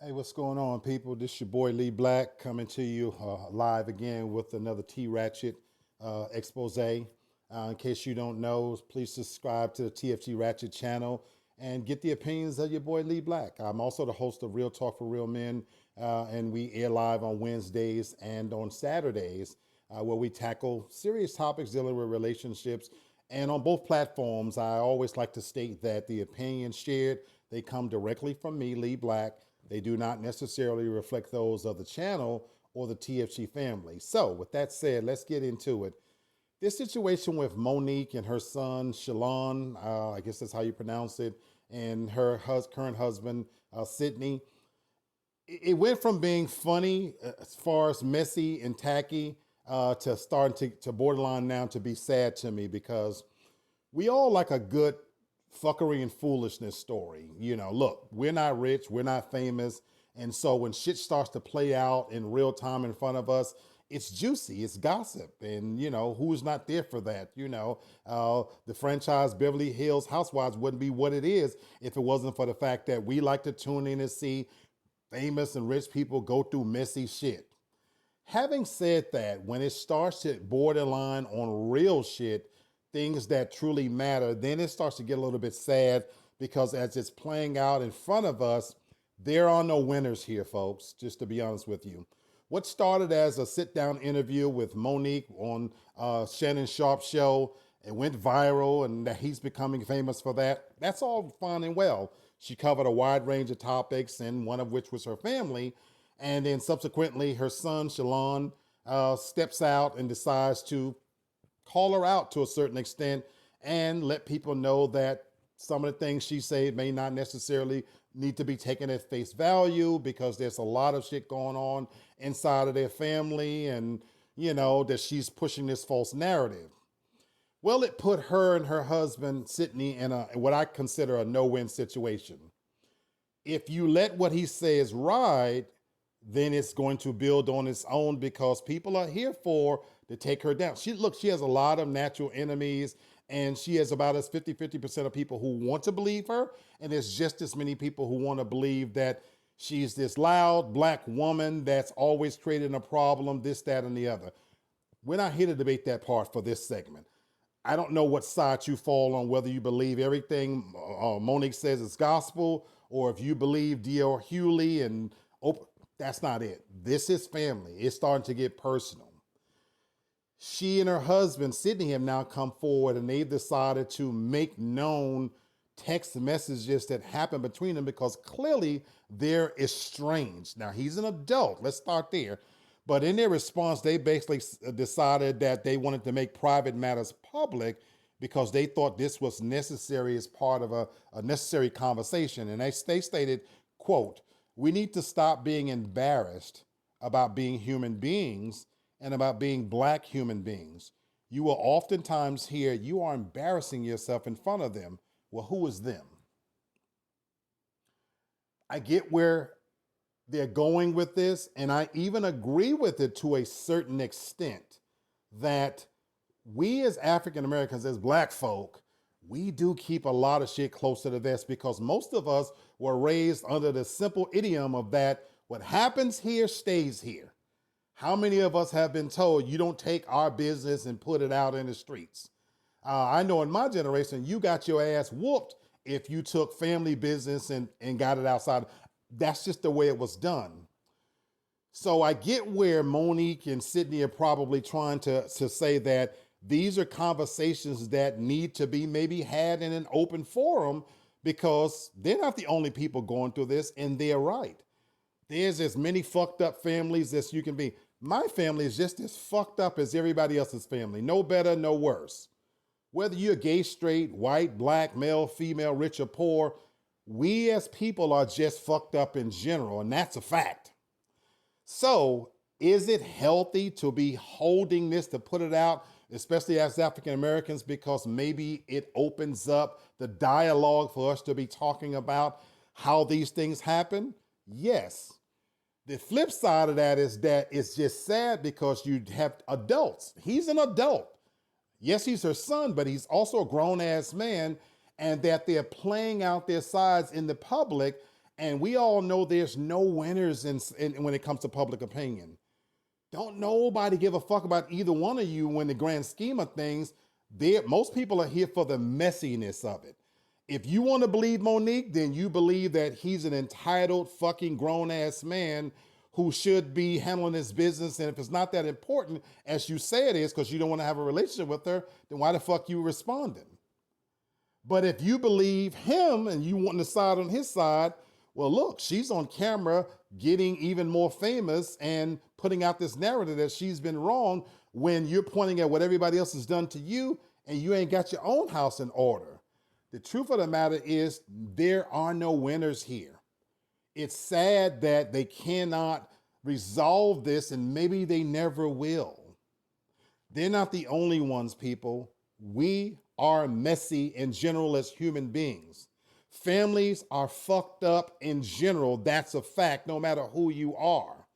Hey, what's going on, people? This your boy Lee Black coming to you live again with another Ratchet expose. In case you don't know, please subscribe to the TFG Ratchet channel and get the opinions of your boy Lee Black. I'm also the host of Real Talk for Real Men, and we air live on Wednesdays and on Saturdays, where we tackle serious topics dealing with relationships. And on both platforms, I always like to state that the opinions shared, they come directly from me, Lee Black. They do not necessarily reflect those of the channel or the TFG family. So with that said, let's get into it. This situation with Monique and her son, Shalon, I guess that's how you pronounce it, and her current husband, Sydney, it went from being funny as far as messy and tacky to starting to borderline now to be sad to me because we all like a good fuckery and foolishness story. You know, look, we're not rich, we're not famous. And so when shit starts to play out in real time in front of us, it's juicy, it's gossip. And, you know, who's not there for that? You know, the franchise Beverly Hills Housewives wouldn't be what it is if it wasn't for the fact that we like to tune in and see famous and rich people go through messy shit. Having said that, when it starts to borderline on real shit, things that truly matter, then it starts to get a little bit sad because as it's playing out in front of us, there are no winners here, folks, just to be honest with you. What started as a sit down interview with Monique on Shannon Sharp's show, it went viral and he's becoming famous for that. That's all fine and well. She covered a wide range of topics, and one of which was her family. And then subsequently, her son, Shalon, steps out and decides to call her out to a certain extent and let people know that some of the things she said may not necessarily need to be taken at face value because there's a lot of shit going on inside of their family and, you know, that she's pushing this false narrative. Well, it put her and her husband, Sydney, in what I consider a no-win situation. If you let what he says ride, then it's going to build on its own because people are here for to take her down. She has a lot of natural enemies, and she has about as 50% of people who want to believe her, and there's just as many people who want to believe that she's this loud black woman that's always creating a problem, this, that, and the other. We're not here to debate that part for this segment. I don't know what side you fall on, whether you believe everything Monique says is gospel, or if you believe D.L. Hewley and Oprah. That's not it. This is family. It's starting to get personal. She and her husband, Sydney, have now come forward and they've decided to make known text messages that happened between them because clearly they're estranged. Now, he's an adult. Let's start there. But in their response, they basically decided that they wanted to make private matters public because they thought this was necessary as part of a necessary conversation. And they stated, quote, "We need to stop being embarrassed about being human beings and about being black human beings. You will oftentimes hear you are embarrassing yourself in front of them." Well, who is them? I get where they're going with this, and I even agree with it to a certain extent that we as African Americans, as black folk, we do keep a lot of shit close to the vest because most of us were raised under the simple idiom of that what happens here stays here. How many of us have been told you don't take our business and put it out in the streets? I know in my generation, you got your ass whooped if you took family business and got it outside. That's just the way it was done. So I get where Monique and Sydney are probably trying to say that these are conversations that need to be maybe had in an open forum because they're not the only people going through this, and they're right. There's as many fucked up families as you can be. My family is just as fucked up as everybody else's family. No better, no worse. Whether you're gay, straight, white, black, male, female, rich or poor, we as people are just fucked up in general, and that's a fact. So is it healthy to be holding this, to put it out, especially as African Americans, because maybe it opens up the dialogue for us to be talking about how these things happen? Yes. The flip side of that is that it's just sad because you have adults. He's an adult. Yes, he's her son, but he's also a grown ass man, and that they're playing out their sides in the public. And we all know there's no winners when it comes to public opinion. Don't nobody give a fuck about either one of you when the grand scheme of things. Most people are here for the messiness of it. If you want to believe Monique, then you believe that he's an entitled fucking grown ass man who should be handling his business. And if it's not that important as you say it is, because you don't want to have a relationship with her, then why the fuck you responding? But if you believe him and you want to side on his side, well, look, she's on camera getting even more famous and putting out this narrative that she's been wrong when you're pointing at what everybody else has done to you and you ain't got your own house in order. The truth of the matter is there are no winners here. It's sad that they cannot resolve this and maybe they never will. They're not the only ones, people. We are messy in general as human beings. Families are fucked up in general. That's a fact, no matter who you are.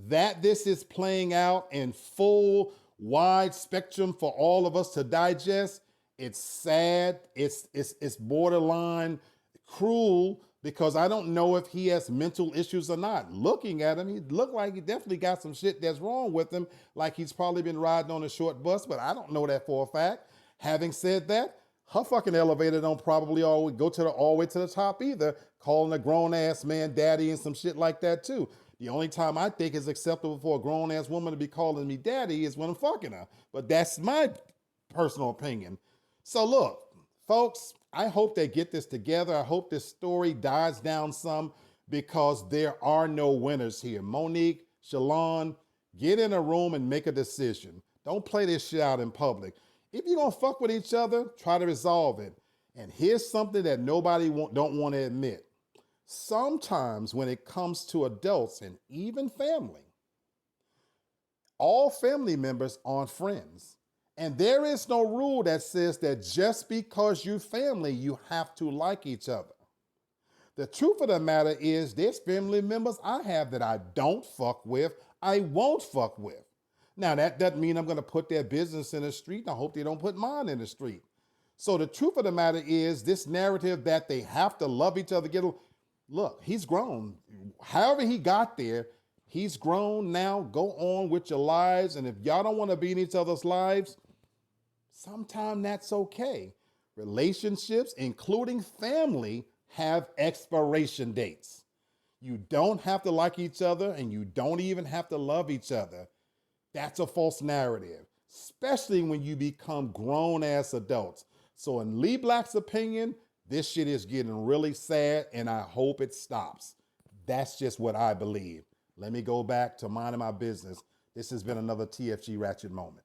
That this is playing out in full, wide spectrum for all of us to digest, it's sad. It's borderline cruel because I don't know if he has mental issues or not. Looking at him, he looked like he definitely got some shit that's wrong with him, like he's probably been riding on a short bus, but I don't know that for a fact. Having said that, her fucking elevator don't probably always go to all the way to the top either, calling a grown-ass man daddy and some shit like that too. The only time I think is acceptable for a grown-ass woman to be calling me daddy is when I'm fucking her. But that's my personal opinion. So look, folks, I hope they get this together. I hope this story dies down some because there are no winners here. Monique, Shalon, get in a room and make a decision. Don't play this shit out in public. If you're gonna fuck with each other, try to resolve it. And here's something that nobody don't want to admit. Sometimes when it comes to adults and even family, all family members aren't friends. And there is no rule that says that just because you're family, you have to like each other. The truth of the matter is there's family members I have that I don't fuck with, I won't fuck with. Now, that doesn't mean I'm going to put their business in the street, and I hope they don't put mine in the street. So the truth of the matter is this narrative that they have to love each other, look, he's grown. However he got there, he's grown now. Go on with your lives, and if y'all don't want to be in each other's lives, sometimes that's okay. Relationships, including family, have expiration dates. You don't have to like each other, and you don't even have to love each other. That's a false narrative, especially when you become grown-ass adults. So in Lee Black's opinion, this shit is getting really sad, and I hope it stops. That's just what I believe. Let me go back to minding my business. This has been another TFG Ratchet moment.